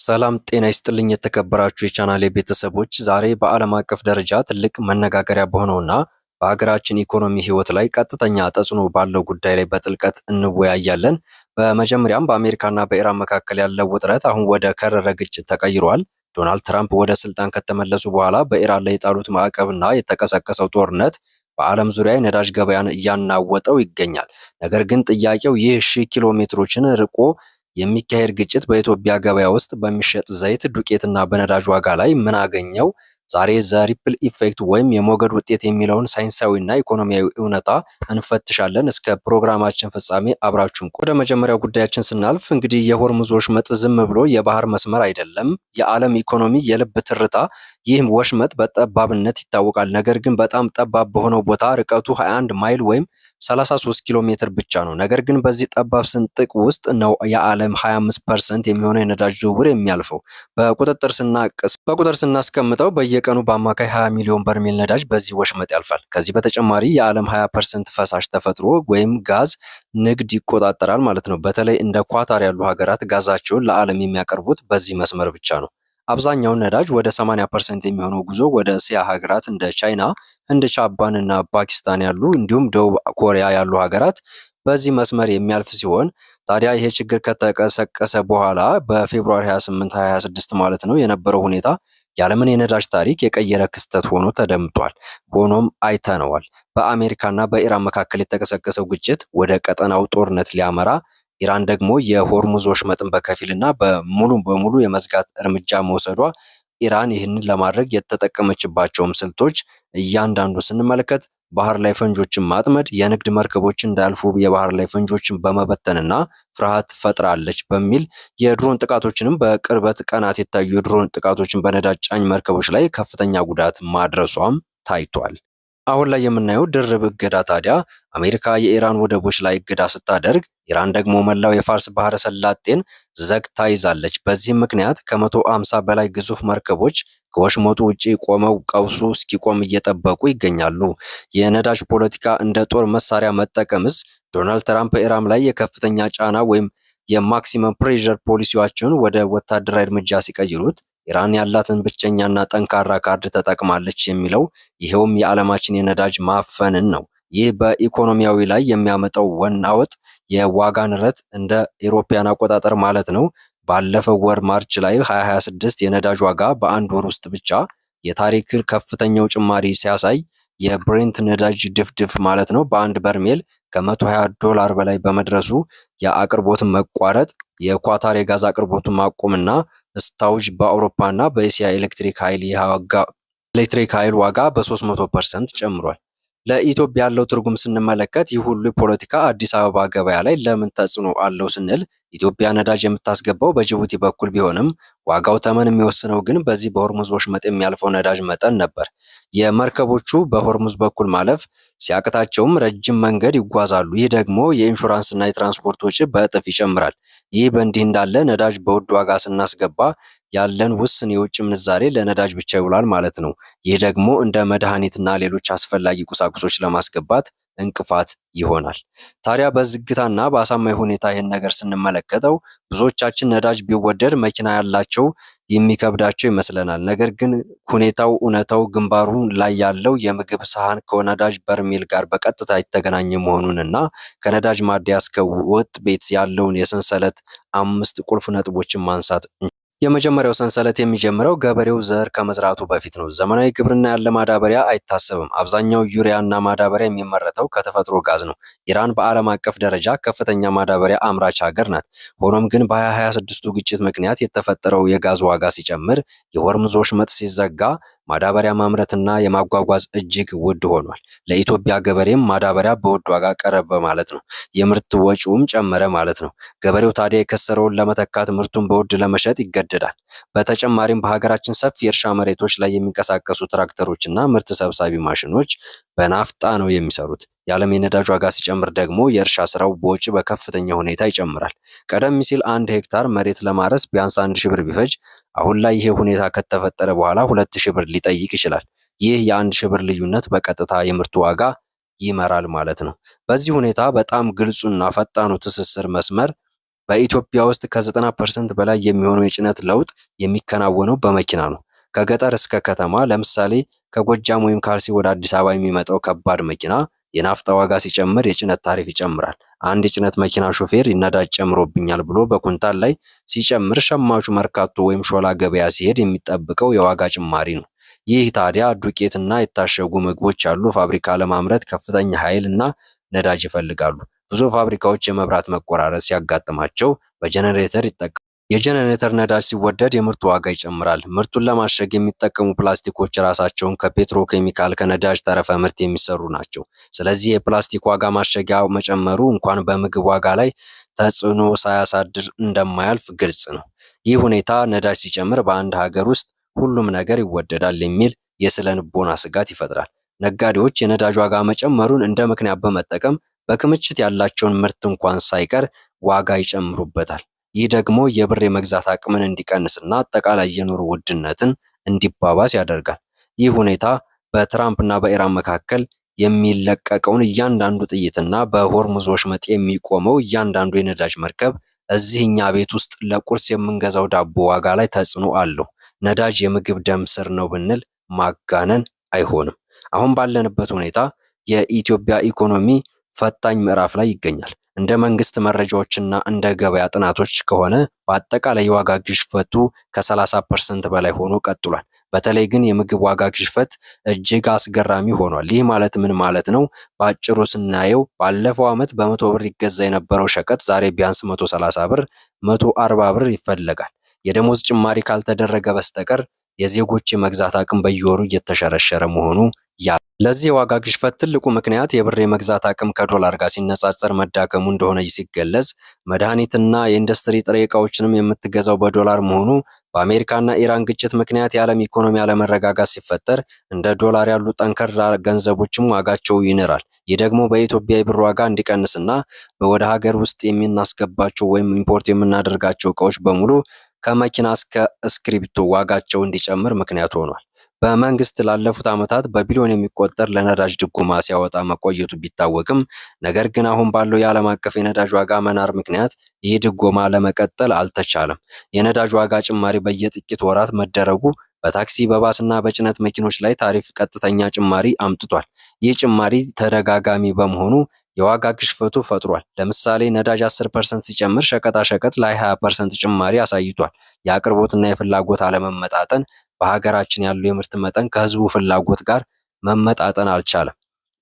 ሰላም ጤና ይስጥልኝ የተከበራችሁ የቻናሌ ቤተሰቦች፣ ዛሬ በዓለም አቀፍ ደረጃ ትልቅ መነጋገሪያ በሆነውና በሀገራችን ኢኮኖሚ ህይወት ላይ ቀጥተኛ ተጽዕኖ ባለው ጉዳይ ላይ በጥልቀት እንወያያለን። በመጀመሪያም በአሜሪካና በኢራን መካከል ያለው ውጥረት አሁን ወደ ከረረ ግጭት ተቀይሯል። ዶናልድ ትራምፕ ወደ ስልጣን ከተመለሱ በኋላ በኢራን ላይ የጣሉት ማዕቀብና የተቀሰቀሰው ጦርነት በዓለም ዙሪያ የነዳጅ ገበያን እያናወጠው ይገኛል። ነገር ግን ጥያቄው ይህ ሺህ ኪሎ ሜትሮችን ርቆ የሚካሄድ ግጭት በኢትዮጵያ ገበያ ውስጥ በሚሸጥ ዘይት ዱቄትና በነዳጅ ዋጋ ላይ ምን አገኘው? ዛሬ ዘ ሪፕል ኢፌክት ወይም የሞገድ ውጤት የሚለውን ሳይንሳዊና ኢኮኖሚያዊ እውነታ እንፈትሻለን። እስከ ፕሮግራማችን ፍጻሜ አብራችሁን ቆዩ። ወደ መጀመሪያው ጉዳያችን ስናልፍ እንግዲህ የሆርሙዝ ወሽመጥ ዝም ብሎ የባህር መስመር አይደለም፣ የዓለም ኢኮኖሚ የልብ ትርታ። ይህ ወሽመጥ በጠባብነት ይታወቃል። ነገር ግን በጣም ጠባብ በሆነው ቦታ ርቀቱ 21 ማይል ወይም 33 ኪሎ ሜትር ብቻ ነው። ነገር ግን በዚህ ጠባብ ስንጥቅ ውስጥ ነው የዓለም 25% የሚሆነው የነዳጅ ዝውውር የሚያልፈው። በቁጥር ስናስቀምጠው በየቀኑ በአማካይ 20 ሚሊዮን በርሜል ነዳጅ በዚህ ወሽመጥ ያልፋል። ከዚህ በተጨማሪ የዓለም 20% ፈሳሽ ተፈጥሮ ወይም ጋዝ ንግድ ይቆጣጠራል ማለት ነው። በተለይ እንደ ኳታር ያሉ ሀገራት ጋዛቸውን ለዓለም የሚያቀርቡት በዚህ መስመር ብቻ ነው። አብዛኛውን ነዳጅ ወደ 80% የሚሆነው ጉዞ ወደ እስያ ሀገራት እንደ ቻይና፣ ህንድ፣ ጃፓን እና ፓኪስታን ያሉ እንዲሁም ደቡብ ኮሪያ ያሉ ሀገራት በዚህ መስመር የሚያልፍ ሲሆን ታዲያ ይሄ ችግር ከተቀሰቀሰ በኋላ በፌብሩዋሪ 28 2026 ማለት ነው የነበረው ሁኔታ የዓለምን የነዳጅ ታሪክ የቀየረ ክስተት ሆኖ ተደምጧል። ሆኖም አይተነዋል። በአሜሪካና በኢራን መካከል የተቀሰቀሰው ግጭት ወደ ቀጠናው ጦርነት ሊያመራ፣ ኢራን ደግሞ የሆርሙዝ ወሽመጥን በከፊልና በሙሉ በሙሉ የመዝጋት እርምጃ መውሰዷ፣ ኢራን ይህንን ለማድረግ የተጠቀመችባቸውም ስልቶች እያንዳንዱ ስንመለከት ባህር ላይ ፈንጆችን ማጥመድ፣ የንግድ መርከቦች እንዳያልፉ የባህር ላይ ፈንጆችን በመበተንና ፍርሃት ፈጥራለች በሚል የድሮን ጥቃቶችንም በቅርበት ቀናት የታዩ የድሮን ጥቃቶችን በነዳጅ ጫኝ መርከቦች ላይ ከፍተኛ ጉዳት ማድረሷም ታይቷል። አሁን ላይ የምናየው ድርብ እገዳ ታዲያ አሜሪካ የኢራን ወደቦች ላይ እገዳ ስታደርግ፣ ኢራን ደግሞ መላው የፋርስ ባህረ ሰላጤን ዘግታ ይዛለች። በዚህም ምክንያት ከ150 በላይ ግዙፍ መርከቦች ከወሽመጡ ውጪ ቆመው ቀውሱ እስኪቆም እየጠበቁ ይገኛሉ። የነዳጅ ፖለቲካ እንደ ጦር መሳሪያ መጠቀምስ? ዶናልድ ትራምፕ በኢራን ላይ የከፍተኛ ጫና ወይም የማክሲመም ፕሬዠር ፖሊሲያቸውን ወደ ወታደራዊ እርምጃ ሲቀይሩት ኢራን ያላትን ብቸኛና ጠንካራ ካርድ ተጠቅማለች የሚለው ይሄውም የዓለማችን የነዳጅ ማፈንን ነው። ይህ በኢኮኖሚያዊ ላይ የሚያመጣው ወናወጥ የዋጋ ንረት እንደ ኢሮፓያን አቆጣጠር ማለት ነው ባለፈው ወር ማርች ላይ 2026 የነዳጅ ዋጋ በአንድ ወር ውስጥ ብቻ የታሪክ ከፍተኛው ጭማሪ ሲያሳይ የብሬንት ነዳጅ ድፍድፍ ማለት ነው በአንድ በርሜል ከ120 $ በላይ በመድረሱ የአቅርቦትን መቋረጥ፣ የኳታር የጋዝ አቅርቦትን ማቆምና ስታውጅ በአውሮፓና በእስያ ኤሌክትሪክ ኃይል ዋጋ በ300% ጨምሯል። ለኢትዮጵያ ያለው ትርጉም ስንመለከት ይህ ሁሉ ፖለቲካ አዲስ አበባ ገበያ ላይ ለምን ተጽዕኖ አለው ስንል ኢትዮጵያ ነዳጅ የምታስገባው በጅቡቲ በኩል ቢሆንም ዋጋው ተመን የሚወስነው ግን በዚህ በሆርሙዝ ወሽመጥ የሚያልፈው ነዳጅ መጠን ነበር። የመርከቦቹ በሆርሙዝ በኩል ማለፍ ሲያቅታቸውም ረጅም መንገድ ይጓዛሉ። ይህ ደግሞ የኢንሹራንስና የትራንስፖርት ወጪ በእጥፍ ይጨምራል። ይህ በእንዲህ እንዳለ ነዳጅ በውድ ዋጋ ስናስገባ ያለን ውስን የውጭ ምንዛሬ ለነዳጅ ብቻ ይውላል ማለት ነው። ይህ ደግሞ እንደ መድኃኒትና ሌሎች አስፈላጊ ቁሳቁሶች ለማስገባት እንቅፋት ይሆናል። ታዲያ በዝግታና በአሳማኝ ሁኔታ ይህን ነገር ስንመለከተው ብዙዎቻችን ነዳጅ ቢወደድ መኪና ያላቸው የሚከብዳቸው ይመስለናል። ነገር ግን እውነታው ግንባሩ ላይ ያለው የምግብ ሰሃን ከነዳጅ በርሜል ጋር በቀጥታ የተገናኘ መሆኑንና ከነዳጅ ማደያ እስከ ወጥ ቤት ያለውን የሰንሰለት 5 ቁልፍ ነጥቦችን ማንሳት። የመጀመሪያው ሰንሰለት የሚጀምረው ገበሬው ዘር ከመዝራቱ በፊት ነው። ዘመናዊ ግብርና ያለ ማዳበሪያ አይታሰብም። አብዛኛው ዩሪያና ማዳበሪያ የሚመረተው ከተፈጥሮ ጋዝ ነው። ኢራን በዓለም አቀፍ ደረጃ ከፍተኛ ማዳበሪያ አምራች ሀገር ናት። ሆኖም ግን በ2026ቱ ግጭት ምክንያት የተፈጠረው የጋዝ ዋጋ ሲጨምር፣ የሆርሙዝ ወሽመጥ ሲዘጋ ማዳበሪያ ማምረትና የማጓጓዝ እጅግ ውድ ሆኗል። ለኢትዮጵያ ገበሬም ማዳበሪያ በውድ ዋጋ ቀረበ ማለት ነው። የምርት ወጪውም ጨመረ ማለት ነው። ገበሬው ታዲያ የከሰረውን ለመተካት ምርቱን በውድ ለመሸጥ ይገደዳል። በተጨማሪም በሀገራችን ሰፊ የእርሻ መሬቶች ላይ የሚንቀሳቀሱ ትራክተሮችና ምርት ሰብሳቢ ማሽኖች በናፍጣ ነው የሚሰሩት። የዓለም የነዳጅ ዋጋ ሲጨምር ደግሞ የእርሻ ስራው በወጪ በከፍተኛ ሁኔታ ይጨምራል። ቀደም ሲል 1 ሄክታር መሬት ለማረስ ቢያንስ 1000 ብር ቢፈጅ አሁን ላይ ይሄ ሁኔታ ከተፈጠረ በኋላ 2000 ብር ሊጠይቅ ይችላል። ይህ የ1000 ብር ልዩነት በቀጥታ የምርቱ ዋጋ ይመራል ማለት ነው። በዚህ ሁኔታ በጣም ግልጹና ፈጣኑ ትስስር መስመር በኢትዮጵያ ውስጥ ከ90% በላይ የሚሆነው የጭነት ለውጥ የሚከናወነው በመኪና ነው። ከገጠር እስከ ከተማ ለምሳሌ ከጎጃም ወይም ከአርሲ ወደ አዲስ አበባ የሚመጣው ከባድ መኪና የናፍጣ ዋጋ ሲጨምር የጭነት ታሪፍ ይጨምራል። አንድ የጭነት መኪና ሾፌር ነዳጅ ጨምሮብኛል ብሎ በኩንታል ላይ ሲጨምር ሸማቹ መርካቶ ወይም ሾላ ገበያ ሲሄድ የሚጠብቀው የዋጋ ጭማሪ ነው። ይህ ታዲያ ዱቄትና የታሸጉ ምግቦች ያሉ ፋብሪካ ለማምረት ከፍተኛ ኃይል እና ነዳጅ ይፈልጋሉ። ብዙ ፋብሪካዎች የመብራት መቆራረጥ ሲያጋጥማቸው በጀነሬተር ይጠቀማሉ። የጀነሬተር ነዳጅ ሲወደድ የምርቱ ዋጋ ይጨምራል። ምርቱን ለማሸግ የሚጠቀሙ ፕላስቲኮች ራሳቸውን ከፔትሮኬሚካል ከነዳጅ ተረፈ ምርት የሚሰሩ ናቸው። ስለዚህ የፕላስቲክ ዋጋ ማሸጊያ መጨመሩ እንኳን በምግብ ዋጋ ላይ ተጽዕኖ ሳያሳድር እንደማያልፍ ግልጽ ነው። ይህ ሁኔታ ነዳጅ ሲጨምር በአንድ ሀገር ውስጥ ሁሉም ነገር ይወደዳል የሚል የስነ ልቦና ስጋት ይፈጥራል። ነጋዴዎች የነዳጅ ዋጋ መጨመሩን እንደ ምክንያት በመጠቀም በክምችት ያላቸውን ምርት እንኳን ሳይቀር ዋጋ ይጨምሩበታል። ይህ ደግሞ የብር የመግዛት አቅምን እንዲቀንስና አጠቃላይ የኑሮ ውድነትን እንዲባባስ ያደርጋል። ይህ ሁኔታ በትራምፕ እና በኢራን መካከል የሚለቀቀውን እያንዳንዱ ጥይትና በሆርሙዝ ወሽመጥ የሚቆመው እያንዳንዱ የነዳጅ መርከብ እዚህ እኛ ቤት ውስጥ ለቁርስ የምንገዛው ዳቦ ዋጋ ላይ ተጽዕኖ አለው። ነዳጅ የምግብ ደም ስር ነው ብንል ማጋነን አይሆንም። አሁን ባለንበት ሁኔታ የኢትዮጵያ ኢኮኖሚ ፈታኝ ምዕራፍ ላይ ይገኛል። እንደ መንግስት መረጃዎችና እንደ ገበያ ጥናቶች ከሆነ በአጠቃላይ የዋጋ ግሽፈቱ ከ30% በላይ ሆኖ ቀጥሏል። በተለይ ግን የምግብ ዋጋ ግሽፈት እጅግ አስገራሚ ሆኗል። ይህ ማለት ምን ማለት ነው? በአጭሩ ስናየው ባለፈው ዓመት በ100 ብር ይገዛ የነበረው ሸቀጥ ዛሬ ቢያንስ 130 ብር፣ 140 ብር ይፈለጋል። የደሞዝ ጭማሪ ካልተደረገ በስተቀር የዜጎች የመግዛት አቅም በየወሩ እየተሸረሸረ መሆኑ ለዚህ የዋጋ ግሽፈት ትልቁ ምክንያት የብር የመግዛት አቅም ከዶላር ጋር ሲነጻጸር መዳከሙ እንደሆነ ሲገለጽ፣ መድኃኒትና የኢንዱስትሪ ጥሬ ዕቃዎችንም የምትገዛው በዶላር መሆኑ፣ በአሜሪካና ኢራን ግጭት ምክንያት የዓለም ኢኮኖሚ አለመረጋጋት ሲፈጠር እንደ ዶላር ያሉ ጠንከር ገንዘቦችም ዋጋቸው ይንራል። ይህ ደግሞ በኢትዮጵያ የብር ዋጋ እንዲቀንስና ወደ ሀገር ውስጥ የምናስገባቸው ወይም ኢምፖርት የምናደርጋቸው ዕቃዎች በሙሉ ከመኪና እስከ እስክሪብቶ ዋጋቸው እንዲጨምር ምክንያት ሆኗል። በመንግስት ላለፉት ዓመታት በቢሊዮን የሚቆጠር ለነዳጅ ድጎማ ሲያወጣ መቆየቱ ቢታወቅም፣ ነገር ግን አሁን ባለው የዓለም አቀፍ የነዳጅ ዋጋ መናር ምክንያት ይህ ድጎማ ለመቀጠል አልተቻለም። የነዳጅ ዋጋ ጭማሪ በየጥቂት ወራት መደረጉ በታክሲ በባስና በጭነት መኪኖች ላይ ታሪፍ ቀጥተኛ ጭማሪ አምጥቷል። ይህ ጭማሪ ተደጋጋሚ በመሆኑ የዋጋ ግሽፈቱ ፈጥሯል። ለምሳሌ ነዳጅ 10% ሲጨምር ሸቀጣሸቀጥ ላይ 20% ጭማሪ አሳይቷል። የአቅርቦትና የፍላጎት አለመመጣጠን በሀገራችን ያለው የምርት መጠን ከህዝቡ ፍላጎት ጋር መመጣጠን አልቻለም።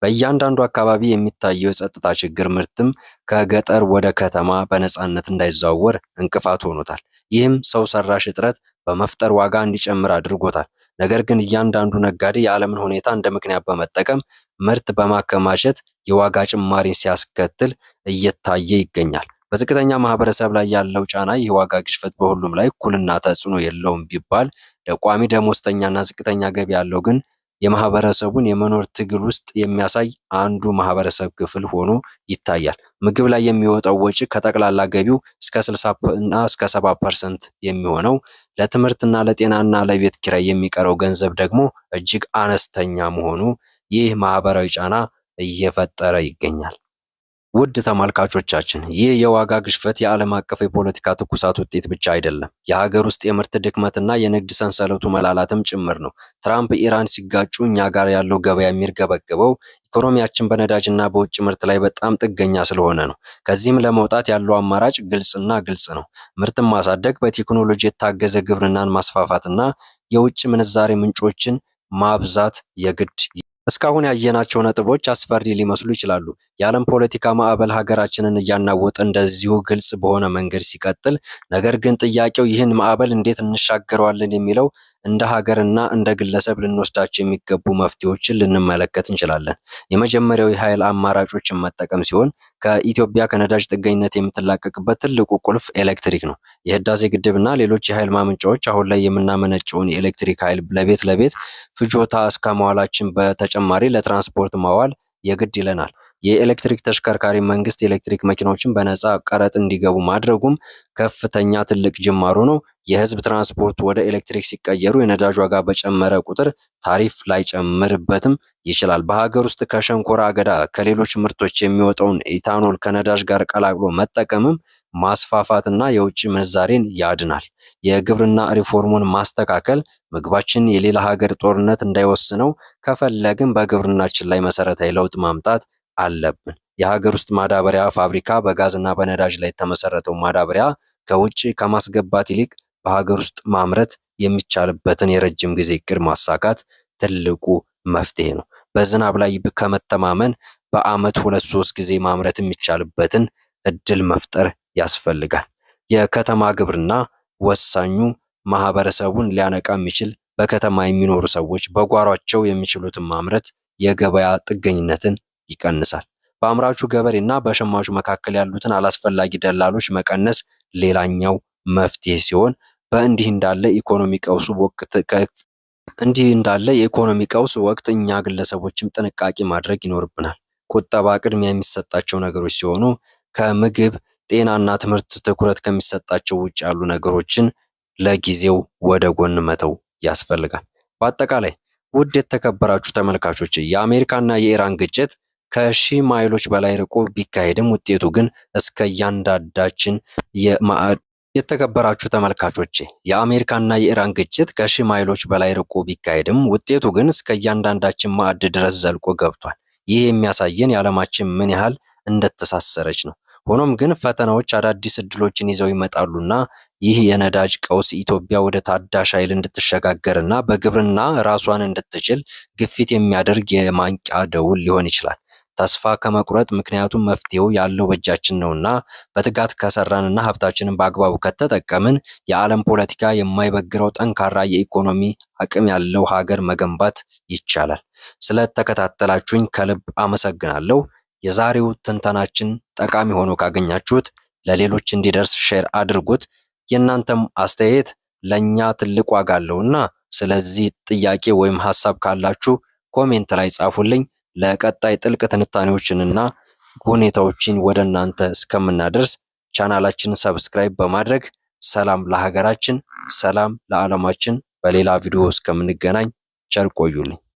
በእያንዳንዱ አካባቢ የሚታየው የጸጥታ ችግር ምርትም ከገጠር ወደ ከተማ በነፃነት እንዳይዘዋወር እንቅፋት ሆኖታል። ይህም ሰው ሰራሽ እጥረት በመፍጠር ዋጋ እንዲጨምር አድርጎታል። ነገር ግን እያንዳንዱ ነጋዴ የዓለምን ሁኔታ እንደ ምክንያት በመጠቀም ምርት በማከማቸት የዋጋ ጭማሪን ሲያስከትል እየታየ ይገኛል። በዝቅተኛ ማህበረሰብ ላይ ያለው ጫና የዋጋ ግሽፈት በሁሉም ላይ እኩልና ተጽዕኖ የለውም ቢባል ለቋሚ ደሞዝተኛና ዝቅተኛ ገቢ ያለው ግን የማህበረሰቡን የመኖር ትግል ውስጥ የሚያሳይ አንዱ ማህበረሰብ ክፍል ሆኖ ይታያል። ምግብ ላይ የሚወጣው ወጪ ከጠቅላላ ገቢው እስከ 60 እና እስከ 70% የሚሆነው፣ ለትምህርትና ለጤናና ለቤት ኪራይ የሚቀረው ገንዘብ ደግሞ እጅግ አነስተኛ መሆኑ ይህ ማህበራዊ ጫና እየፈጠረ ይገኛል። ውድ ተመልካቾቻችን፣ ይህ የዋጋ ግሽፈት የዓለም አቀፍ የፖለቲካ ትኩሳት ውጤት ብቻ አይደለም። የሀገር ውስጥ የምርት ድክመትና የንግድ ሰንሰለቱ መላላትም ጭምር ነው። ትራምፕ ኢራን ሲጋጩ እኛ ጋር ያለው ገበያ የሚርገበገበው ኢኮኖሚያችን በነዳጅና በውጭ ምርት ላይ በጣም ጥገኛ ስለሆነ ነው። ከዚህም ለመውጣት ያለው አማራጭ ግልጽ ነው። ምርትን ማሳደግ፣ በቴክኖሎጂ የታገዘ ግብርናን ማስፋፋትና የውጭ ምንዛሬ ምንጮችን ማብዛት የግድ። እስካሁን ያየናቸው ነጥቦች አስፈሪ ሊመስሉ ይችላሉ። የዓለም ፖለቲካ ማዕበል ሀገራችንን እያናወጠ እንደዚሁ ግልጽ በሆነ መንገድ ሲቀጥል፣ ነገር ግን ጥያቄው ይህን ማዕበል እንዴት እንሻገረዋለን የሚለው እንደ ሀገርና እንደ ግለሰብ ልንወስዳቸው የሚገቡ መፍትሄዎችን ልንመለከት እንችላለን። የመጀመሪያው የኃይል አማራጮችን መጠቀም ሲሆን ከኢትዮጵያ ከነዳጅ ጥገኝነት የምትላቀቅበት ትልቁ ቁልፍ ኤሌክትሪክ ነው። የህዳሴ ግድብና ሌሎች የኃይል ማመንጫዎች አሁን ላይ የምናመነጨውን የኤሌክትሪክ ኃይል ለቤት ፍጆታ እስከመዋላችን በተጨማሪ ለትራንስፖርት ማዋል የግድ ይለናል። የኤሌክትሪክ ተሽከርካሪ መንግስት የኤሌክትሪክ መኪናዎችን በነፃ ቀረጥ እንዲገቡ ማድረጉም ከፍተኛ ትልቅ ጅማሮ ነው። የህዝብ ትራንስፖርት ወደ ኤሌክትሪክ ሲቀየሩ የነዳጅ ዋጋ በጨመረ ቁጥር ታሪፍ ላይጨምርበትም ይችላል። በሀገር ውስጥ ከሸንኮራ አገዳ ከሌሎች ምርቶች የሚወጣውን ኢታኖል ከነዳጅ ጋር ቀላቅሎ መጠቀምም ማስፋፋትና የውጭ ምንዛሬን ያድናል። የግብርና ሪፎርሙን ማስተካከል ምግባችን የሌላ ሀገር ጦርነት እንዳይወስነው ከፈለግን በግብርናችን ላይ መሰረታዊ ለውጥ ማምጣት አለብን። የሀገር ውስጥ ማዳበሪያ ፋብሪካ በጋዝና በነዳጅ ላይ የተመሰረተው ማዳበሪያ ከውጭ ከማስገባት ይልቅ በሀገር ውስጥ ማምረት የሚቻልበትን የረጅም ጊዜ እቅድ ማሳካት ትልቁ መፍትሄ ነው። በዝናብ ላይ ከመተማመን በዓመት 2-3 ጊዜ ማምረት የሚቻልበትን እድል መፍጠር ያስፈልጋል። የከተማ ግብርና ወሳኙ ማህበረሰቡን ሊያነቃ የሚችል በከተማ የሚኖሩ ሰዎች በጓሯቸው የሚችሉትን ማምረት የገበያ ጥገኝነትን ይቀንሳል። በአምራቹ ገበሬና በሸማቹ መካከል ያሉትን አላስፈላጊ ደላሎች መቀነስ ሌላኛው መፍትሄ ሲሆን በእንዲህ እንዳለ የኢኮኖሚ ቀውስ ወቅት እኛ ግለሰቦችም ጥንቃቄ ማድረግ ይኖርብናል። ቁጠባ ቅድሚያ የሚሰጣቸው ነገሮች ሲሆኑ ከምግብ፣ ጤናና ትምህርት ትኩረት ከሚሰጣቸው ውጭ ያሉ ነገሮችን ለጊዜው ወደ ጎን መተው ያስፈልጋል። በአጠቃላይ ውድ የተከበራችሁ ተመልካቾች የአሜሪካና የኢራን ግጭት ከሺህ ማይሎች በላይ ርቆ ቢካሄድም ውጤቱ ግን እስከ እያንዳንዳችን የተከበራችሁ ተመልካቾቼ የአሜሪካና የኢራን ግጭት ከሺህ ማይሎች በላይ ርቆ ቢካሄድም ውጤቱ ግን እስከ እያንዳንዳችን ማዕድ ድረስ ዘልቆ ገብቷል። ይህ የሚያሳየን የዓለማችን ምን ያህል እንደተሳሰረች ነው። ሆኖም ግን ፈተናዎች አዳዲስ እድሎችን ይዘው ይመጣሉና ይህ የነዳጅ ቀውስ ኢትዮጵያ ወደ ታዳሽ ኃይል እንድትሸጋገርና በግብርና ራሷን እንድትችል ግፊት የሚያደርግ የማንቂያ ደውል ሊሆን ይችላል። ተስፋ ከመቁረጥ ምክንያቱም መፍትሄው ያለው በእጃችን ነውና በትጋት ከሰራንና ሀብታችንን በአግባቡ ከተጠቀምን የዓለም ፖለቲካ የማይበግረው ጠንካራ የኢኮኖሚ አቅም ያለው ሀገር መገንባት ይቻላል። ስለተከታተላችሁኝ ከልብ አመሰግናለሁ። የዛሬው ትንተናችን ጠቃሚ ሆኖ ካገኛችሁት ለሌሎች እንዲደርስ ሼር አድርጉት። የእናንተም አስተያየት ለኛ ትልቅ ዋጋ አለውና ስለዚህ ጥያቄ ወይም ሐሳብ ካላችሁ ኮሜንት ላይ ጻፉልኝ። ለቀጣይ ጥልቅ ትንታኔዎችንና ሁኔታዎችን ወደ እናንተ እስከምናደርስ ቻናላችንን ሰብስክራይብ በማድረግ ሰላም ለሀገራችን፣ ሰላም ለዓለማችን። በሌላ ቪዲዮ እስከምንገናኝ ቸር ቆዩልኝ።